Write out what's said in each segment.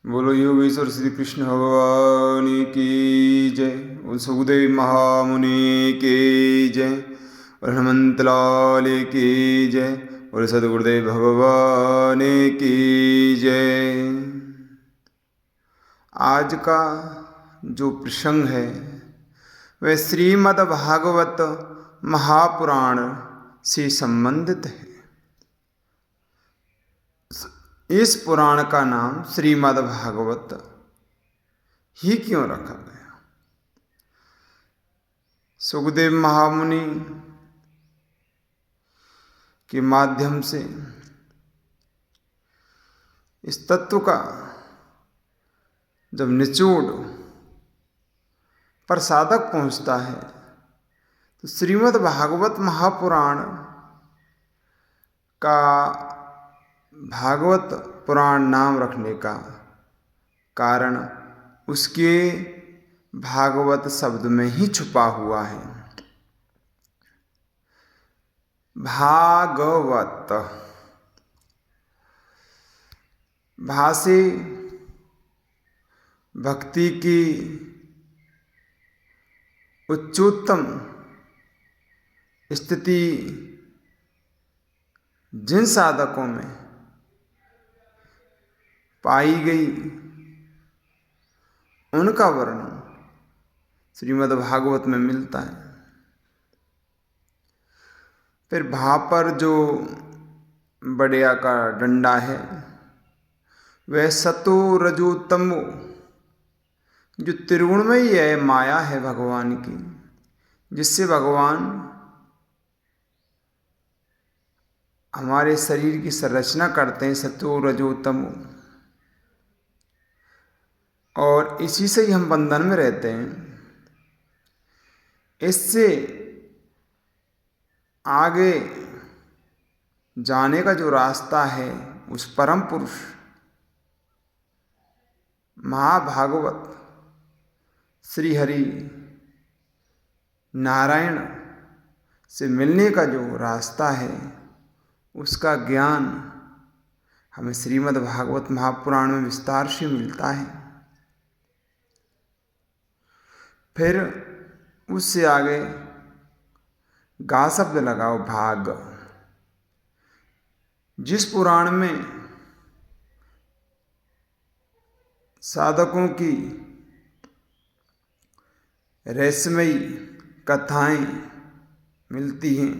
बोलो योगेश्वर श्री कृष्ण भगवान की जय। बोल सुखदेव महामुनि की जय। और हनुमंत लाल की जय। और सदगुरुदेव भगवान की जय। आज का जो प्रसंग है वह श्रीमद् भागवत महापुराण से संबंधित है। इस पुराण का नाम श्रीमद् भागवत ही क्यों रखा गया? सुखदेव महामुनि के माध्यम से इस तत्व का जब निचोड़ पर साधक पहुंचता है तो श्रीमद् भागवत महापुराण का भागवत पुराण नाम रखने का कारण उसके भागवत शब्द में ही छुपा हुआ है। भागवत भाषे भक्ति की उच्चोत्तम स्थिति जिन साधकों में पाई गई उनका वर्णन श्रीमद् भागवत में मिलता है। फिर भा पर जो बड़िया का डंडा है वह सतो रजो तमो जो त्रिगुणमयी है माया है भगवान की, जिससे भगवान हमारे शरीर की संरचना करते हैं, सतो रजो तमो, और इसी से ही हम बंधन में रहते हैं। इससे आगे जाने का जो रास्ता है उस परम पुरुष महाभागवत श्री हरि नारायण से मिलने का जो रास्ता है उसका ज्ञान हमें श्रीमद् भागवत महापुराण में विस्तार से मिलता है। फिर उससे आगे गा शब्द लगाओ भाग। जिस पुराण में साधकों की रहस्यमयी कथाएं मिलती हैं,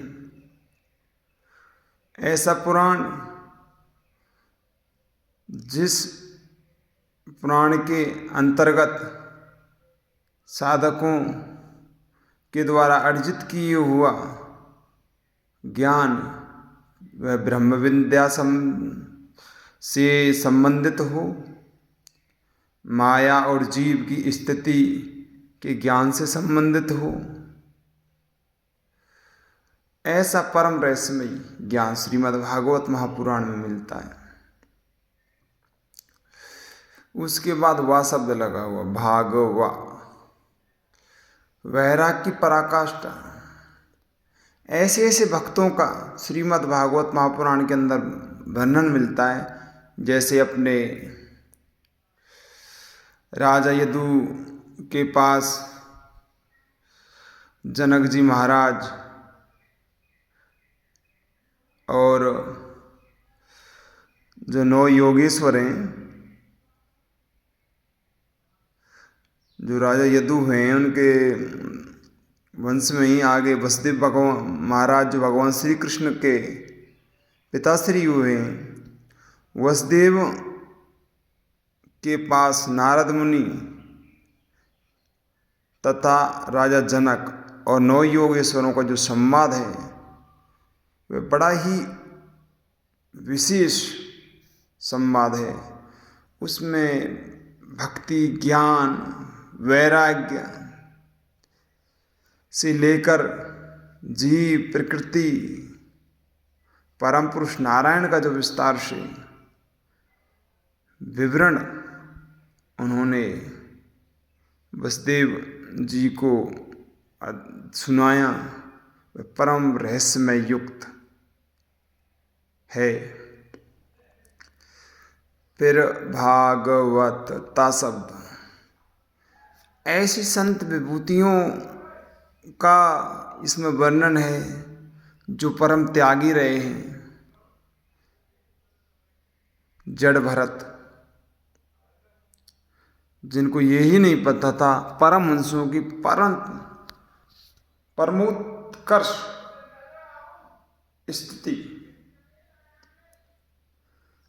ऐसा पुराण जिस पुराण के अंतर्गत साधकों के द्वारा अर्जित किए हुआ ज्ञान वह ब्रह्म विद्या से संबंधित हो, माया और जीव की स्थिति के ज्ञान से संबंधित हो, ऐसा परम रहस्यमयी ज्ञान श्रीमद् भागवत महापुराण में मिलता है। उसके बाद वा शब्द लगा हुआ भागवा, वैराग की पराकाष्ठा। ऐसे ऐसे भक्तों का श्रीमद् भागवत महापुराण के अंदर वर्णन मिलता है, जैसे अपने राजा यदु के पास जनक जी महाराज और जो 9 योगेश्वर हैं, जो राजा यदु हैं, उनके वंश में ही आगे वसुदेव भगवान महाराज जो भगवान श्री कृष्ण के पिताश्री हुए हैं। वसुदेव के पास नारद मुनि तथा राजा जनक और 9 योगेश्वरों का जो संवाद है वह बड़ा ही विशेष संवाद है। उसमें भक्ति, ज्ञान, वैराग्य से लेकर जीव, प्रकृति, परम पुरुष नारायण का जो विस्तार से विवरण उन्होंने वसुदेव जी को सुनाया, वह परम रहस्यमय युक्त है। फिर भागवतता शब्द ऐसी संत विभूतियों का इसमें वर्णन है जो परम त्यागी रहे हैं। जड़ भरत, जिनको यही नहीं पता था परमहंसों की परमोत्कर्ष स्थिति,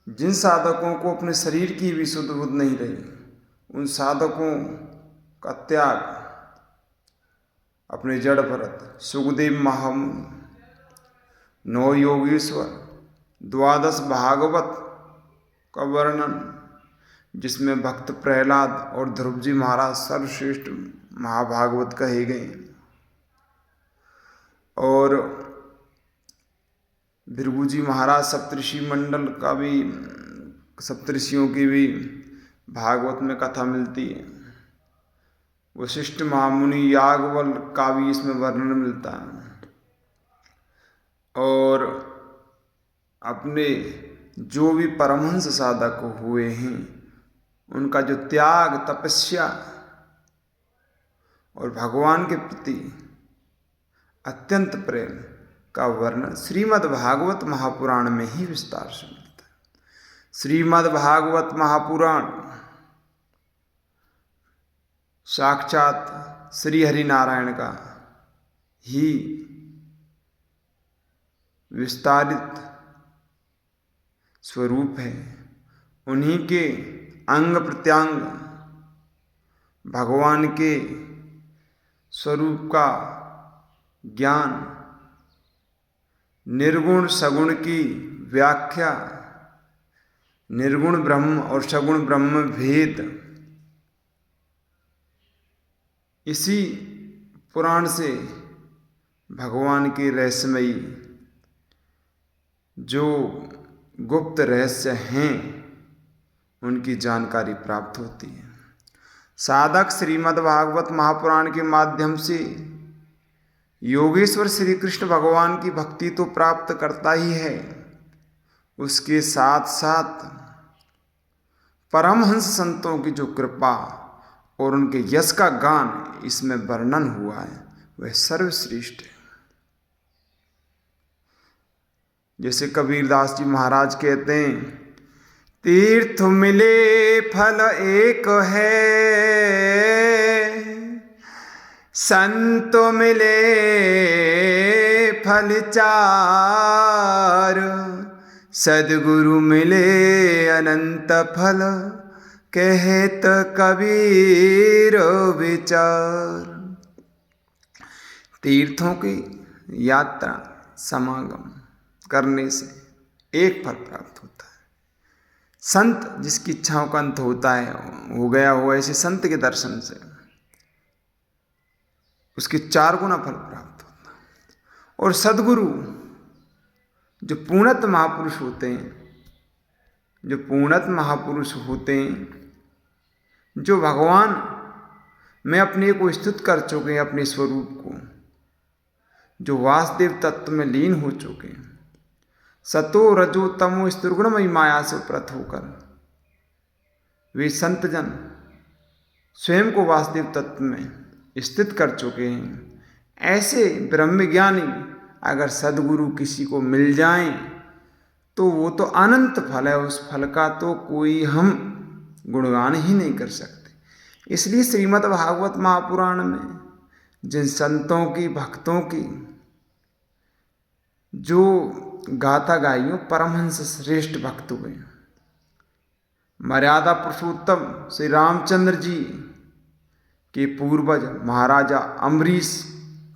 जिन साधकों को अपने शरीर की भी सुध बुध नहीं रही, उन साधकों का त्याग अपने जड़ भरत, सुखदेव महामुनि, 9 योगेश्वर, 12 भागवत का वर्णन, जिसमें भक्त प्रहलाद और ध्रुव जी महाराज सर्वश्रेष्ठ महाभागवत कहे गए, और भृगु जी महाराज सप्तऋषि मंडल का भी, सप्तऋषियों की भी भागवत में कथा मिलती है। वशिष्ठ महामुनि याज्ञवल्क्य का भी इसमें वर्णन मिलता है। और अपने जो भी परमहंस साधक हुए हैं उनका जो त्याग, तपस्या और भगवान के प्रति अत्यंत प्रेम का वर्णन श्रीमद् भागवत महापुराण में ही विस्तार से मिलता है। श्रीमद् भागवत महापुराण साक्षात श्री हरि नारायण का ही विस्तारित स्वरूप है। उन्हीं के अंग प्रत्यंग भगवान के स्वरूप का ज्ञान, निर्गुण सगुण की व्याख्या, निर्गुण ब्रह्म और सगुण ब्रह्म भेद, इसी पुराण से भगवान के रहस्यमयी जो गुप्त रहस्य हैं उनकी जानकारी प्राप्त होती है। साधक श्रीमद् भागवत महापुराण के माध्यम से योगेश्वर श्री कृष्ण भगवान की भक्ति तो प्राप्त करता ही है, उसके साथ साथ परमहंस संतों की जो कृपा और उनके यश का गान इसमें वर्णन हुआ है वह सर्वश्रेष्ठ है। जैसे कबीरदास जी महाराज कहते हैं, तीर्थ मिले फल एक है, संत मिले फल 4, सद्गुरु मिले अनंत फल, कहत कबीर विचार। तीर्थों की यात्रा समागम करने से एक फल प्राप्त होता है। संत जिसकी इच्छाओं का अंत होता है, हो गया हो, ऐसे संत के दर्शन से उसके 4 गुना फल प्राप्त होता है। और सद्गुरु जो पूर्णत महापुरुष होते हैं, जो पूर्णत महापुरुष होते हैं, जो भगवान में अपने को स्थित कर चुके हैं, अपने स्वरूप को, जो वासुदेव तत्व में लीन हो चुके हैं, सतो रजो तमो इस दुर्गुणमयी माया से उपरत होकर वे संत जन स्वयं को वासुदेव तत्व में स्थित कर चुके हैं। ऐसे ब्रह्मज्ञानी अगर सद्गुरु किसी को मिल जाएं तो वो तो अनंत फल है, उस फल का तो कोई हम गुणगान ही नहीं कर सकते। इसलिए श्रीमद् भागवत महापुराण में जिन संतों की, भक्तों की जो गाथा गाइयों, परमहंस श्रेष्ठ भक्त हुए, मर्यादा पुरुषोत्तम श्री रामचंद्र जी के पूर्वज महाराजा अम्बरीश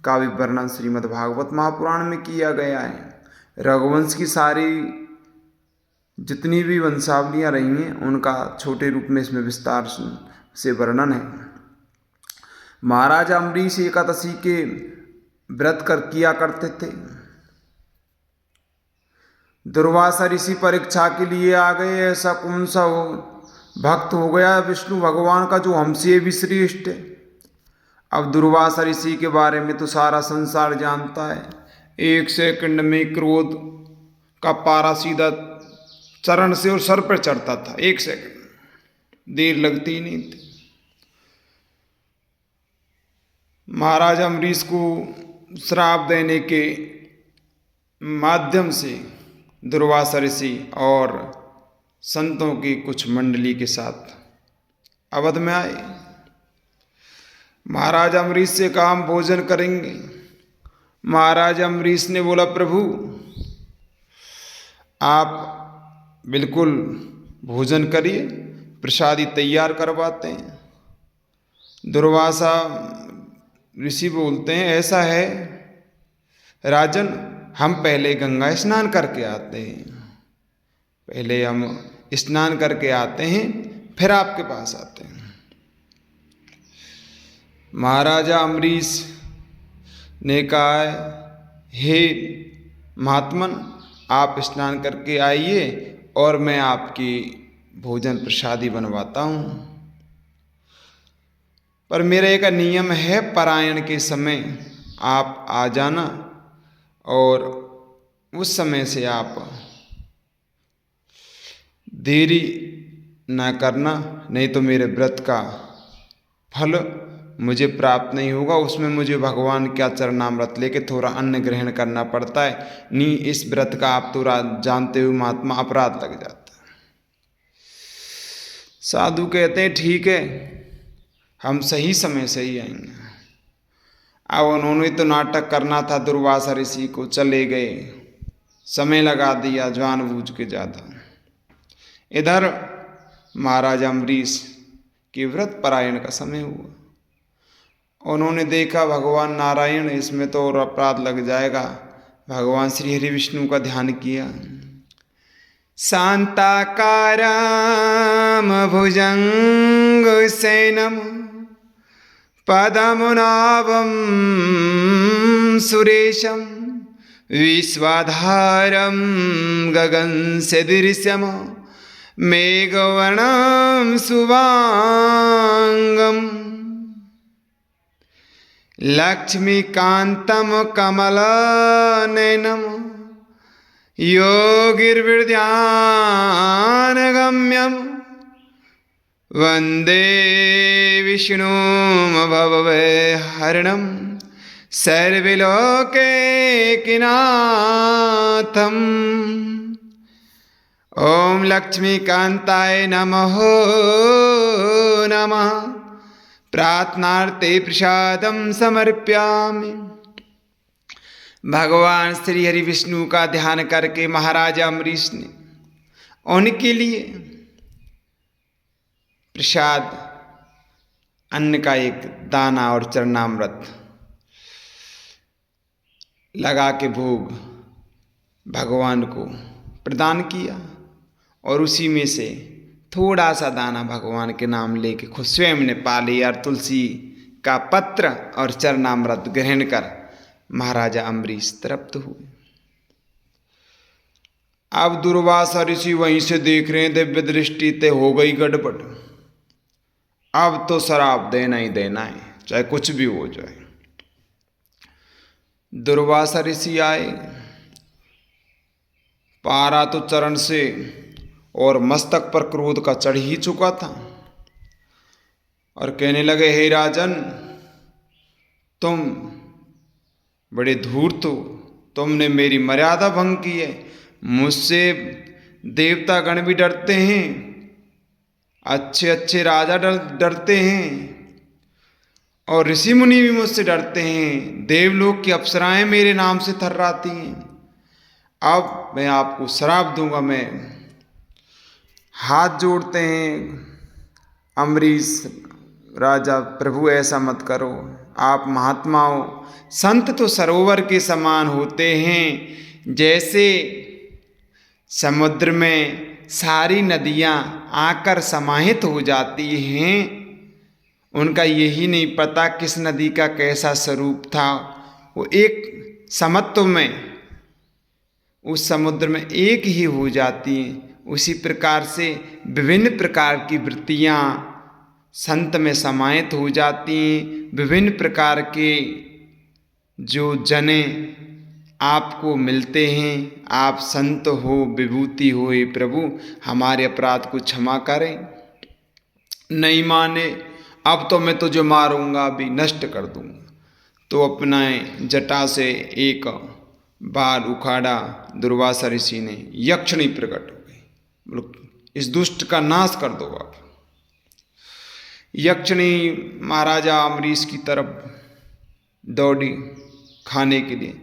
का भी वर्णन श्रीमद् भागवत महापुराण में किया गया है। रघुवंश की सारी जितनी भी वंशावलियाँ रही हैं उनका छोटे रूप में इसमें विस्तार से वर्णन है। महाराजा अम्बरीश एकादशी के व्रत किया करते थे। दुर्वासा ऋषि परीक्षा के लिए आ गए, ऐसा कौन सा हो भक्त हो गया विष्णु भगवान का जो हमसे भी श्रेष्ठ है। अब दुर्वासा ऋषि के बारे में तो सारा संसार जानता है। 1 सेकंड में क्रोध का पारा सीधा चरण से और सर पर चढ़ता था। 1 सेकंड देर लगती ही नहीं थी। महाराज अम्बरीश को श्राप देने के माध्यम से दुर्वासा ऋषि और संतों की कुछ मंडली के साथ अवध में आए। महाराज अम्बरीश से कहा हम भोजन करेंगे। महाराज अम्बरीश ने बोला प्रभु आप बिल्कुल भोजन करिए, प्रसादी तैयार करवाते हैं। दुर्वासा ऋषि बोलते हैं ऐसा है राजन, हम पहले गंगा स्नान करके आते हैं, पहले हम स्नान करके आते हैं फिर आपके पास आते हैं। महाराजा अम्बरीश ने कहा हे महात्मन आप स्नान करके आइए और मैं आपकी भोजन प्रसादी बनवाता हूँ, पर मेरा एक नियम है परायण के समय आप आ जाना और उस समय से आप देरी ना करना, नहीं तो मेरे व्रत का फल मुझे प्राप्त नहीं होगा। उसमें मुझे भगवान क्या चरणामृत लेके थोड़ा अन्न ग्रहण करना पड़ता है। नहीं इस व्रत का आप तो जानते हुए महात्मा अपराध लग जाता है। साधु कहते हैं ठीक है हम सही समय से ही आएंगे। अब उन्होंने तो नाटक करना था, दुर्वासा ऋषि को चले गए, समय लगा दिया जानबूझ के ज़्यादा। इधर महाराजा अम्बरीश के व्रत परायण का समय हुआ। उन्होंने देखा भगवान नारायण इसमें तो और अपराध लग जाएगा। भगवान श्री हरि विष्णु का ध्यान किया। शांताकारं भुजंग शयनं पद्मनाभं सुरेशं विश्वाधारं गगनसदृशं मेघवर्णं शुभांगं लक्ष्मीकान्तं कमलनयनं योगिर्विद्यानगम्यं वन्दे विष्णुं भवभयहरणं सर्वलोकैकनाथम्। ॐ लक्ष्मीकान्ताय नमः नमः। प्रार्थनार्थे प्रसादं समर्पयामि। भगवान श्री हरि विष्णु का ध्यान करके महाराजा अम्बरीश ने उनके लिए प्रसाद अन्न का एक दाना और चरणामृत लगा के भोग भगवान को प्रदान किया और उसी में से थोड़ा सा दाना भगवान के नाम लेके खुद स्वयं ने पा लिया और तुलसी का पत्र और चरणामृत ग्रहण कर महाराजा अम्बरीश तृप्त हुए। अब दुर्वासा ऋषि वहीं से देख रहे हैं, दिव्य दृष्टि ते हो गई गड़बड़। अब तो शराब देना ही देना है, चाहे कुछ भी हो जाए। दुर्वासा ऋषि आए, पारा तो चरण से और मस्तक पर क्रोध का चढ़ ही चुका था और कहने लगे हे राजन तुम बड़े धूर्त हो, तुमने मेरी मर्यादा भंग की है। मुझसे देवतागण भी डरते हैं, अच्छे अच्छे राजा डरते हैं और ऋषि मुनि भी मुझसे डरते हैं। देवलोक की अप्सराएं मेरे नाम से थर्राती हैं। अब मैं आपको श्राप दूंगा। मैं हाथ जोड़ते हैं अम्बरीश राजा, प्रभु ऐसा मत करो। आप महात्मा हो, संत तो सरोवर के समान होते हैं। जैसे समुद्र में सारी नदियाँ आकर समाहित हो जाती हैं, उनका यही नहीं पता किस नदी का कैसा स्वरूप था। वो एक समत्व में उस समुद्र में एक ही हो जाती हैं। उसी प्रकार से विभिन्न प्रकार की वृत्तियाँ संत में समाहित हो जाती हैं। विभिन्न प्रकार के जो जने आपको मिलते हैं। आप संत हो, विभूति हो, हे प्रभु हमारे अपराध को क्षमा करें। नहीं माने अब तो मैं तुझे मारूंगा, भी नष्ट कर दूंगा। तो अपने जटा से एक बाल उखाड़ा, दुर्वासा ऋषि ने, यक्षिणी प्रकट हो गई, बोलो इस दुष्ट का नाश कर दो आप। यक्षिणी महाराजा अम्बरीश की तरफ दौड़ी खाने के लिए।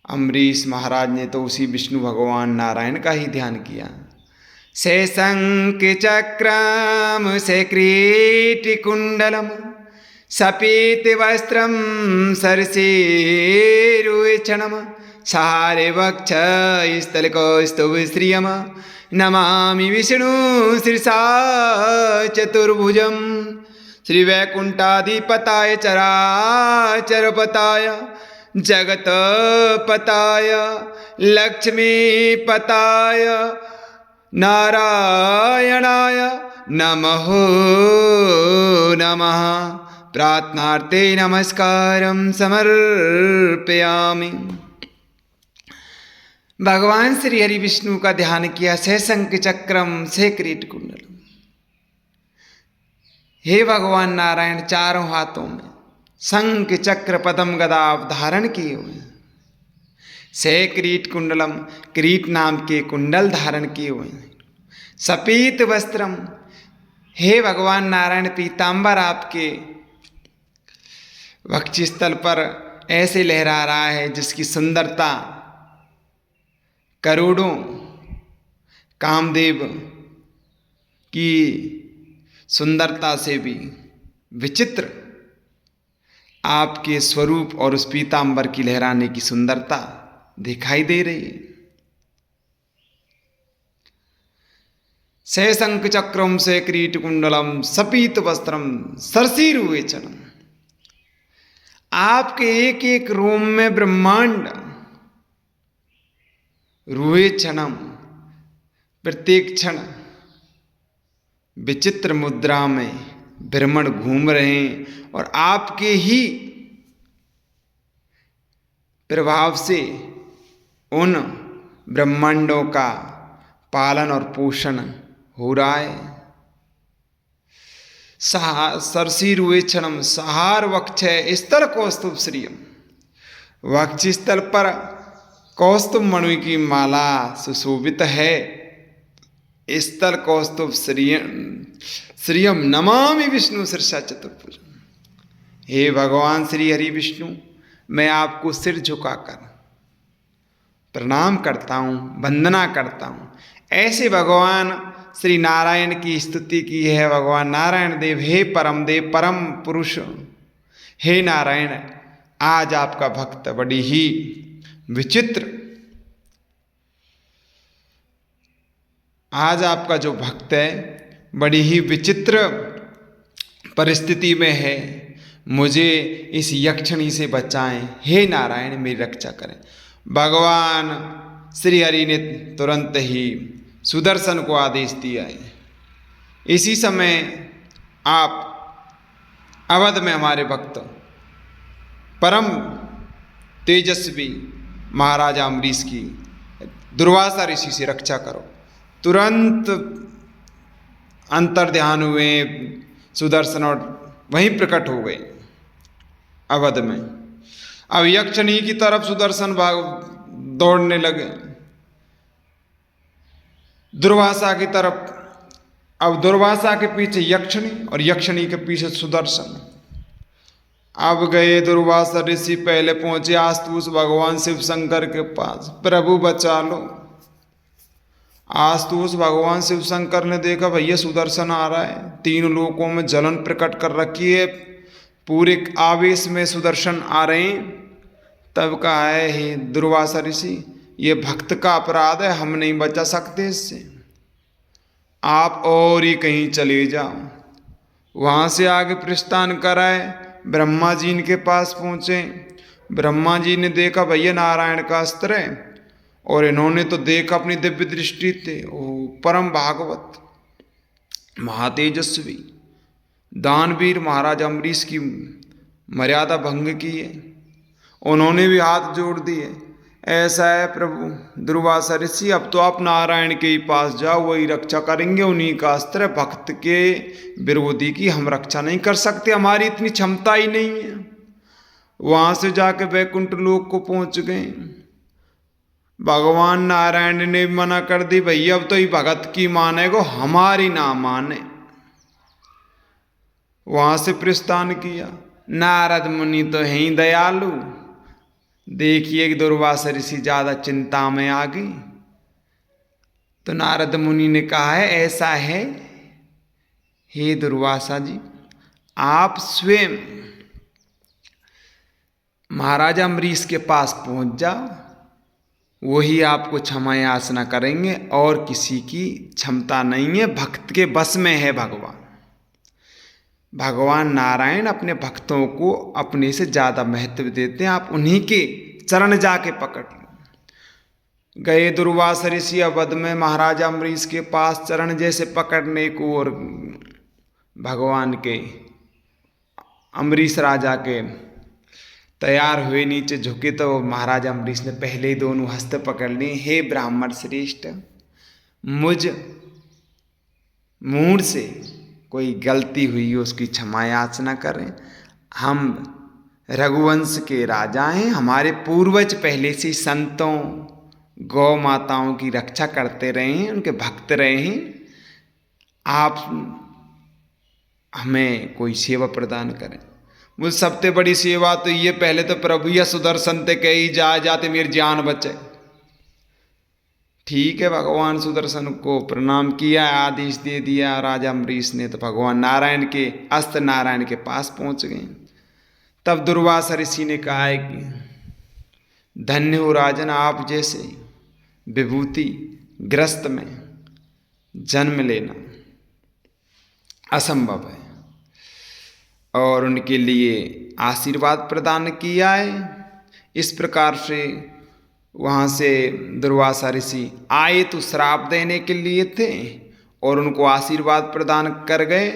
अम्बरीश महाराज ने तो उसी विष्णु भगवान नारायण का ही ध्यान किया। से शंख चक्रम से क्रीटि कुंडलम सपीत वस्त्रम सरसीरुचनम सारे वक्ष स्थल कौस्तुभ श्रियम नमामि विष्णु शीर्षा चतुर्भुजम श्री वैकुंठाधिपताय चराचरपताय जगत पताय लक्ष्मी पताय नारायणाय नमः नमः। प्रार्थनार्थे नमस्कारं समर्पयामि। भगवान श्री हरि विष्णु का ध्यान किया। से शंख चक्रम से क्रीट कुंडलम। हे भगवान नारायण चारों हाथों में शंख चक्र पद्म गदा धारण किए हुए। से क्रीट कुंडलम, क्रीट नाम के कुंडल धारण किए हुए। सपीत वस्त्रम, हे भगवान नारायण पीतांबर आपके वक्षस्थल पर ऐसे लहरा रहा है जिसकी सुंदरता करोड़ों कामदेव की सुंदरता से भी विचित्र आपके स्वरूप और उस पीतांबर की लहराने की सुंदरता दिखाई दे रही है। से शंख चक्रम से क्रीट कुंडलम सपीत वस्त्रम सरसीरुवेचनम। आपके एक एक रोम में ब्रह्मांड रुहे क्षणम, प्रत्येक क्षण विचित्र मुद्रा में भ्रमण घूम रहे हैं और आपके ही प्रभाव से उन ब्रह्मांडों का पालन और पोषण हो रहा है। सरसीरुवेक्षणम सहार वक्ष स्थल कौस्तुभ श्रियम। वक्ष स्थल पर कौस्तुभ मणि की माला सुशोभित है। स्थल कौस्तुभ श्रियम नमामि विष्णु शीर्षा चतुर्भुज। हे भगवान श्री हरि विष्णु, मैं आपको सिर झुकाकर प्रणाम करता हूँ, वंदना करता हूँ। ऐसे भगवान श्री नारायण की स्तुति की है। भगवान नारायण देव, हे परम देव, परम पुरुष, हे नारायण, आज आपका भक्त बड़ी ही विचित्र, आज आपका जो भक्त है बड़ी ही विचित्र परिस्थिति में है। मुझे इस यक्षिणी से बचाएं, हे नारायण मेरी रक्षा करें। भगवान श्री हरि ने तुरंत ही सुदर्शन को आदेश दिया है। इसी समय आप अवध में हमारे भक्त परम तेजस्वी महाराजा अम्बरीश की दुर्वासा ऋषि से रक्षा करो। तुरंत अंतर ध्यान हुए सुदर्शन और वहीं प्रकट हो गए अवध में। अब यक्षिणी की तरफ सुदर्शन भाग दौड़ने लगे, दुर्वासा की तरफ। अब दुर्वासा के पीछे यक्षिणी और यक्षिणी के पीछे सुदर्शन। अब गए दुर्वासा ऋषि, पहले पहुंचे आस्तुस भगवान शिव शंकर के पास, प्रभु बचा लो। आस्तुस भगवान शिव शंकर ने देखा भैया सुदर्शन आ रहा है, तीन लोकों में जलन प्रकट कर रखी है, पूरे आवेश में सुदर्शन आ रहे हैं। तब कहा है, हे दुर्वासा ऋषि, ये भक्त का अपराध है, हम नहीं बचा सकते इससे, आप और ही कहीं चले जाओ। वहाँ से आगे प्रस्थान कराए, ब्रह्मा जी के पास पहुँचे। ब्रह्मा जी ने देखा भैया नारायण का अस्त्र है, और इन्होंने तो देखा अपनी दिव्य दृष्टि थे, ओ परम भागवत महातेजस्वी दानवीर महाराज अम्बरीश की मर्यादा भंग की है। उन्होंने भी हाथ जोड़ दिए। ऐसा है प्रभु दुर्वासा ऋषि, अब तो आप नारायण के ही पास जाओ, वही रक्षा करेंगे, उन्हीं का अस्त्र है। भक्त के विरोधी की हम रक्षा नहीं कर सकते, हमारी इतनी क्षमता ही नहीं है। वहां से जाके वैकुंठ लोक को पहुंच गए। भगवान नारायण ने भी मना कर दी, भैया अब तो ही भगत की मानेगो, हमारी ना माने। वहां से प्रस्थान किया। नारद मुनि तो है ही दयालु, देखिए कि दुर्वासा ऋषि ज्यादा चिंता में आ गई। तो नारद मुनि ने कहा है, ऐसा है हे दुर्वासा जी, आप स्वयं महाराजा अम्बरीश के पास पहुंच जाओ, वही आपको क्षमा याचना करेंगे, और किसी की क्षमता नहीं है, भक्त के बस में है भगवान। भगवान नारायण अपने भक्तों को अपने से ज्यादा महत्व देते हैं, आप उन्हीं के चरण जाके पकड़ लो। गए दुर्वासा ऋषि अवध में महाराजा अम्बरीश के पास, चरण जैसे पकड़ने को, और भगवान के अम्बरीश राजा के तैयार हुए, नीचे झुके, तो महाराजा अम्बरीश ने पहले ही दोनों हस्त पकड़ लिए। हे ब्राह्मण श्रेष्ठ, मुझ मूड से कोई गलती हुई हो उसकी क्षमा याचना करें। हम रघुवंश के राजा हैं, हमारे पूर्वज पहले से संतों गौ माताओं की रक्षा करते रहे हैं, उनके भक्त रहे हैं। आप हमें कोई सेवा प्रदान करें। मुझे सबसे बड़ी सेवा तो ये, पहले तो प्रभु या सुदर्शन ते कही जा जाते मेरी जान बचे। ठीक है, भगवान सुदर्शन को प्रणाम किया, आदेश दे दिया राजा अम्बरीश ने, तो भगवान नारायण के अस्त्र नारायण के पास पहुंच गए। तब दुर्वासा ऋषि ने कहा है कि धन्य हो राजन, आप जैसे विभूति ग्रस्त में जन्म लेना असंभव है, और उनके लिए आशीर्वाद प्रदान किया है। इस प्रकार से वहाँ से दुर्वासा ऋषि आए तो श्राप देने के लिए थे, और उनको आशीर्वाद प्रदान कर गए,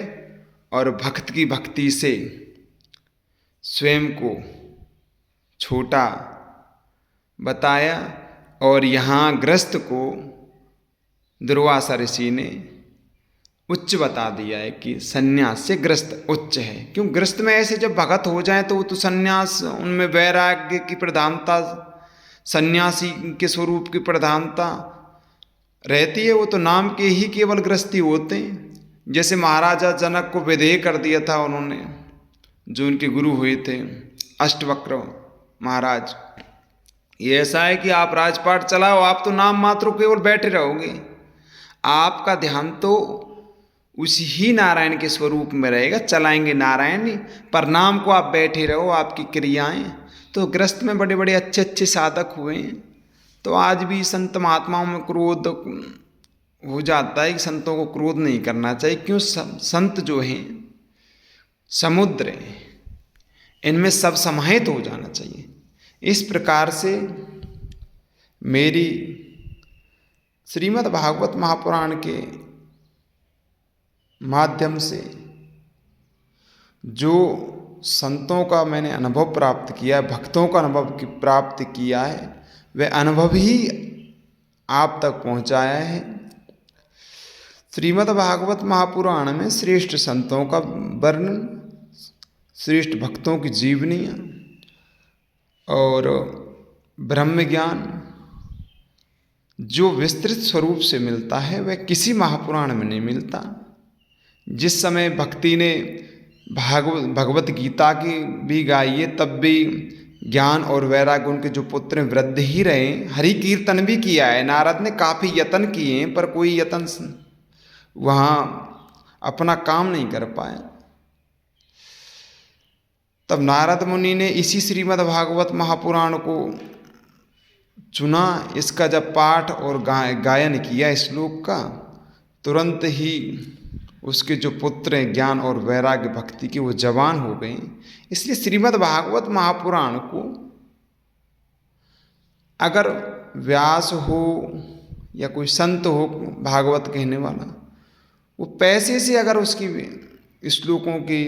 और भक्त की भक्ति से स्वयं को छोटा बताया। और यहाँ ग्रस्त को दुर्वासा ऋषि ने उच्च बता दिया है कि सन्यास से ग्रस्त उच्च है। क्यों, ग्रस्त में ऐसे जब भगत हो जाए तो वो तो सन्यास, उनमें वैराग्य की प्रधानता, सन्यासी के स्वरूप की प्रधानता रहती है, वो तो नाम के ही केवल गृहस्थी होते हैं। जैसे महाराजा जनक को विदेह कर दिया था उन्होंने, जो उनके गुरु हुए थे अष्टवक्र महाराज। ये ऐसा है कि आप राजपाट चलाओ, आप तो नाम मात्र केवल बैठे रहोगे, आपका ध्यान तो उसी ही नारायण के स्वरूप में रहेगा। चलाएंगे नारायण, पर नाम को आप बैठे रहो, आपकी क्रियाएं। तो ग्रस्त में बड़े बड़े अच्छे अच्छे साधक हुए हैं। तो आज भी संत महात्माओं में क्रोध हो जाता है कि संतों को क्रोध नहीं करना चाहिए। क्यों, संत जो हैं समुद्र हैं, इनमें सब समाहित हो जाना चाहिए। इस प्रकार से मेरी श्रीमद् भागवत महापुराण के माध्यम से जो संतों का मैंने अनुभव प्राप्त किया है, भक्तों का अनुभव प्राप्त किया है, वह अनुभव ही आप तक पहुंचाया है। श्रीमद् भागवत महापुराण में श्रेष्ठ संतों का वर्णन, श्रेष्ठ भक्तों की जीवनियाँ और ब्रह्म ज्ञान जो विस्तृत स्वरूप से मिलता है, वह किसी महापुराण में नहीं मिलता। जिस समय भक्ति ने भगवत गीता की भी गाई है, तब भी ज्ञान और वैराग्य उनके जो पुत्र वृद्ध ही रहे। हरि कीर्तन भी किया है, नारद ने काफ़ी यत्न किए हैं, पर कोई यत्न वहाँ अपना काम नहीं कर पाए। तब नारद मुनि ने इसी श्रीमद् भागवत महापुराण को चुना। इसका जब पाठ और गायन किया श्लोक का, तुरंत ही उसके जो पुत्र हैं ज्ञान और वैराग्य भक्ति के, वो जवान हो गए। इसलिए श्रीमद् भागवत महापुराण को अगर व्यास हो या कोई संत हो भागवत कहने वाला, वो पैसे से अगर उसकी श्लोकों की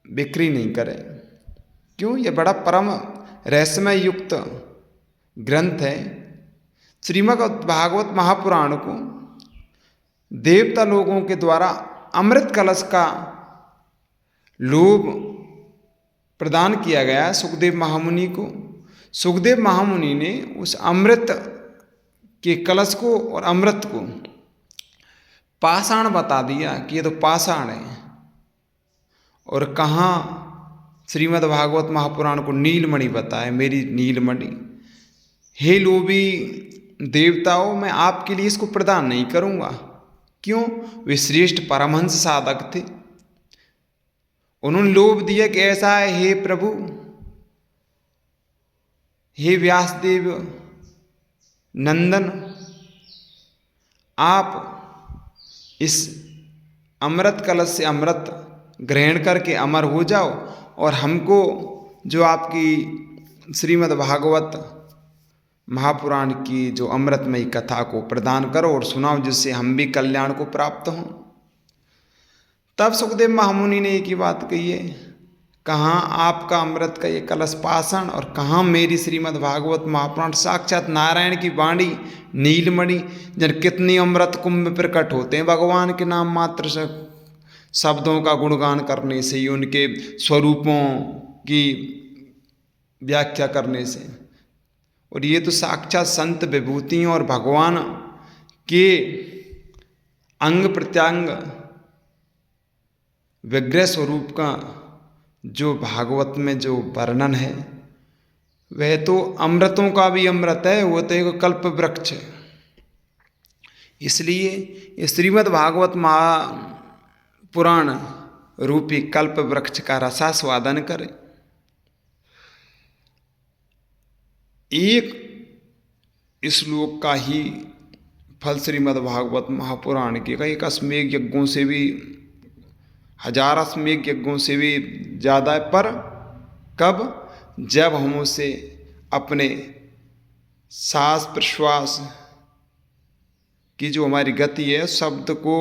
बिक्री नहीं करे, क्यों? यह बड़ा परम रहस्यमय युक्त ग्रंथ है। श्रीमद् भागवत महापुराण को देवता लोगों के द्वारा अमृत कलश का लोभ प्रदान किया गया सुखदेव महामुनि को। सुखदेव महामुनि ने उस अमृत के कलश को और अमृत को पाषाण बता दिया कि ये तो पाषाण है, और कहाँ श्रीमद् भागवत महापुराण को नीलमणि बताए, मेरी नीलमणि। हे लोभी देवताओं, मैं आपके लिए इसको प्रदान नहीं करूँगा। क्यों? वे श्रेष्ठ परमहंस साधक थे। उन्होंने लोभ दिया कि ऐसा है, हे प्रभु, हे व्यासदेव नंदन, आप इस अमृत कलश से अमृत ग्रहण करके अमर हो जाओ, और हमको जो आपकी श्रीमद् भागवत महापुराण की जो अमृतमयी कथा को प्रदान करो और सुनाओ, जिससे हम भी कल्याण को प्राप्त हों। तब सुखदेव महामुनि ने एक ही बात कही है, कहाँ आपका अमृत का ये कलश पाषाण, और कहाँ मेरी श्रीमद् भागवत महापुराण साक्षात नारायण की वाणी नीलमणि। जन कितनी अमृत कुंभ प्रकट होते हैं भगवान के नाम मात्र से, शब्दों का गुणगान करने से ही, उनके स्वरूपों की व्याख्या करने से। और ये तो साक्षात संत विभूतियों और भगवान के अंग प्रत्यंग विग्रह स्वरूप का जो भागवत में जो वर्णन है, वह तो अमृतों का भी अमृत है, वो तो एक कल्प वृक्ष है। इसलिए ये श्रीमद् भागवत महापुराण रूपी कल्प वृक्ष का रसास्वादन करें। एक श्लोक का ही फल श्रीमद् भागवत महापुराण के कई अश्वमेध यज्ञों से भी, हजार अश्वमेध यज्ञों से भी ज़्यादा है। पर कब? जब हम उसे अपने सांस प्रश्वास की जो हमारी गति है, शब्द को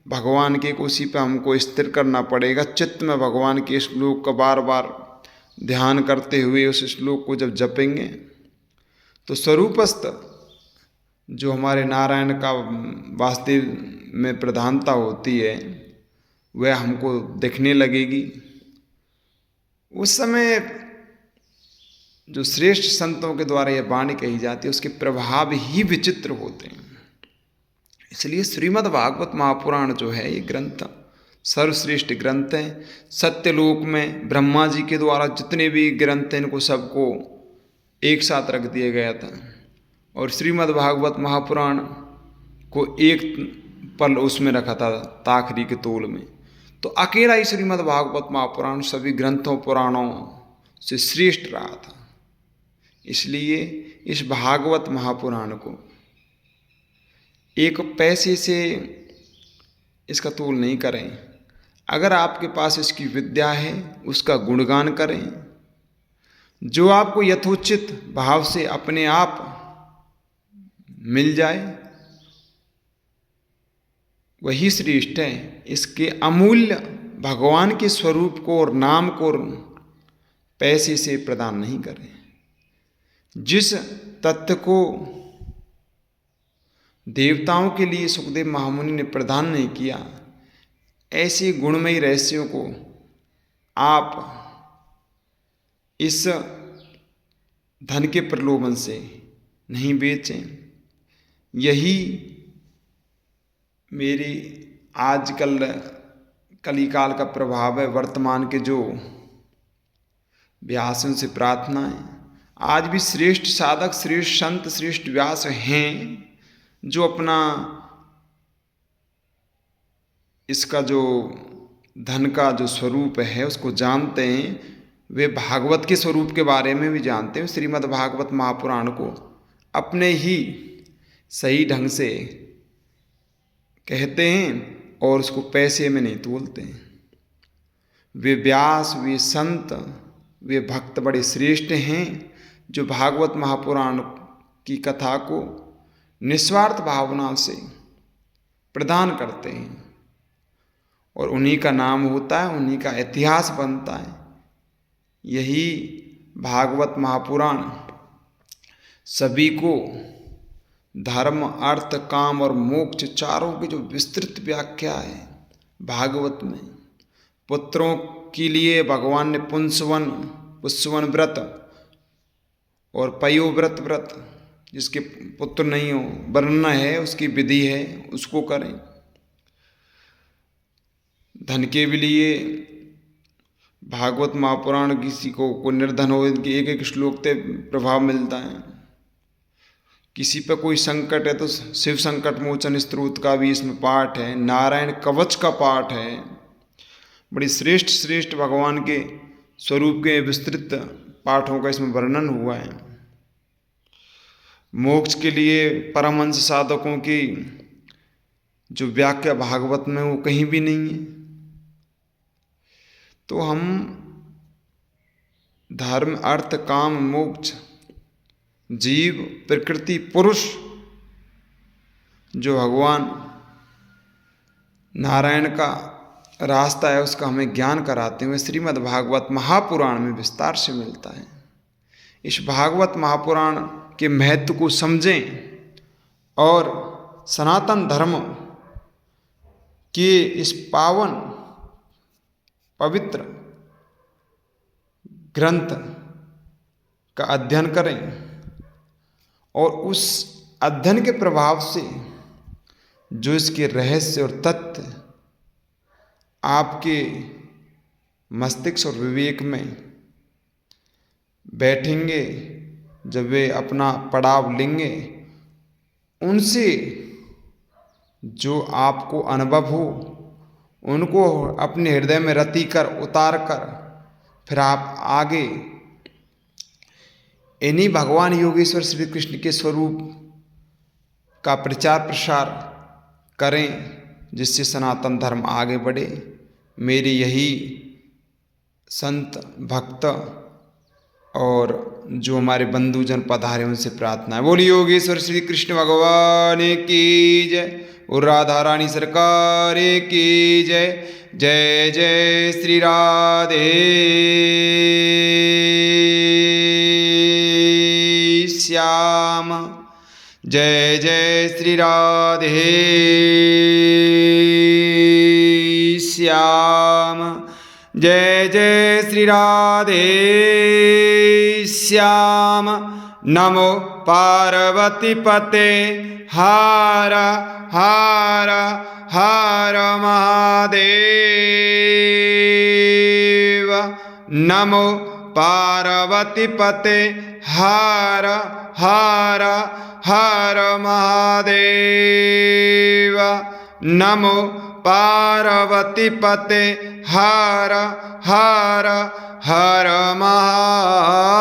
भगवान के उसी पे हमको स्थिर करना पड़ेगा। चित्त में भगवान के श्लोक का बार बार ध्यान करते हुए उस श्लोक को जब जपेंगे, तो स्वरूपस्थ जो हमारे नारायण का वास्तव में प्रधानता होती है, वह हमको दिखने लगेगी। उस समय जो श्रेष्ठ संतों के द्वारा यह वाणी कही जाती है, उसके प्रभाव ही विचित्र होते हैं। इसलिए श्रीमद् भागवत महापुराण जो है, ये ग्रंथ सर्वश्रेष्ठ ग्रंथ है। सत्यलोक में ब्रह्मा जी के द्वारा जितने भी ग्रंथ हैं, इनको सबको एक साथ रख दिया गया था, और श्रीमद् भागवत महापुराण को एक पल उसमें रखा था ताखरी के तोल में। तो अकेला ही श्रीमद् भागवत महापुराण सभी ग्रंथों पुराणों से श्रेष्ठ रहा था। इसलिए इस भागवत महापुराण को एक पैसे से इसका तोल नहीं करें। अगर आपके पास इसकी विद्या है, उसका गुणगान करें। जो आपको यथोचित भाव से अपने आप मिल जाए, वही श्रेष्ठ है। इसके अमूल्य भगवान के स्वरूप को और नाम को पैसे से प्रदान नहीं करें। जिस तथ्य को देवताओं के लिए सुखदेव महामुनि ने प्रदान नहीं किया, ऐसे गुणमयी रहस्यों को आप इस धन के प्रलोभन से नहीं बेचें। यही मेरी आजकल कलिकाल का प्रभाव है। वर्तमान के जो व्यासन से प्रार्थना है, आज भी श्रेष्ठ साधक, श्रेष्ठ संत, श्रेष्ठ व्यास हैं, जो अपना इसका जो धन का जो स्वरूप है उसको जानते हैं। वे भागवत के स्वरूप के बारे में भी जानते हैं। श्रीमद् भागवत महापुराण को अपने ही सही ढंग से कहते हैं और उसको पैसे में नहीं तोलते हैं। वे व्यास, वे संत, वे भक्त बड़े श्रेष्ठ हैं, जो भागवत महापुराण की कथा को निस्वार्थ भावना से प्रदान करते हैं, और उन्हीं का नाम होता है, उन्हीं का इतिहास बनता है। यही भागवत महापुराण सभी को धर्म, अर्थ, काम और मोक्ष चारों की जो विस्तृत व्याख्या है भागवत में। पुत्रों के लिए भगवान ने पुंसवन व्रत और पयोव्रत व्रत, जिसके पुत्र नहीं हो, वर्णन है, उसकी विधि है, उसको करें। धन के भी लिए भागवत महापुराण, किसी को निर्धन हो, इनके एक एक श्लोक से प्रभाव मिलता है। किसी पर कोई संकट है तो शिव संकट मोचन स्तोत्र का भी इसमें पाठ है, नारायण कवच का पाठ है। बड़ी श्रेष्ठ श्रेष्ठ भगवान के स्वरूप के विस्तृत पाठों का इसमें वर्णन हुआ है। मोक्ष के लिए परमहंस साधकों की जो व्याख्या भागवत में वो कहीं भी नहीं है। तो हम धर्म, अर्थ, काम, मोक्ष, जीव, प्रकृति, पुरुष, जो भगवान नारायण का रास्ता है उसका हमें ज्ञान कराते हुए श्रीमद् भागवत महापुराण में विस्तार से मिलता है। इस भागवत महापुराण के महत्व को समझें और सनातन धर्म के इस पावन पवित्र ग्रंथ का अध्ययन करें और उस अध्ययन के प्रभाव से जो इसके रहस्य और तथ्य आपके मस्तिष्क और विवेक में बैठेंगे, जब वे अपना पड़ाव लेंगे, उनसे जो आपको अनुभव हो उनको अपने हृदय में रति कर उतार कर फिर आप आगे इन्हीं भगवान योगेश्वर श्री कृष्ण के स्वरूप का प्रचार प्रसार करें, जिससे सनातन धर्म आगे बढ़े। मेरी यही संत भक्त और जो हमारे बंधुजन पधारे उनसे प्रार्थना है। बोलिए योगेश्वर श्री कृष्ण भगवान की जय और राधा रानी सरकार की जय। जय जय श्री राधे श्याम, जय जय श्री राधे श्याम, जय जय श्री राधे श्याम। नमो पार्वती पते हर हर हर महादेव। नमो पार्वती पते हर हर हर महादेव। नमो पार्वती पते हर हर हर महादेव।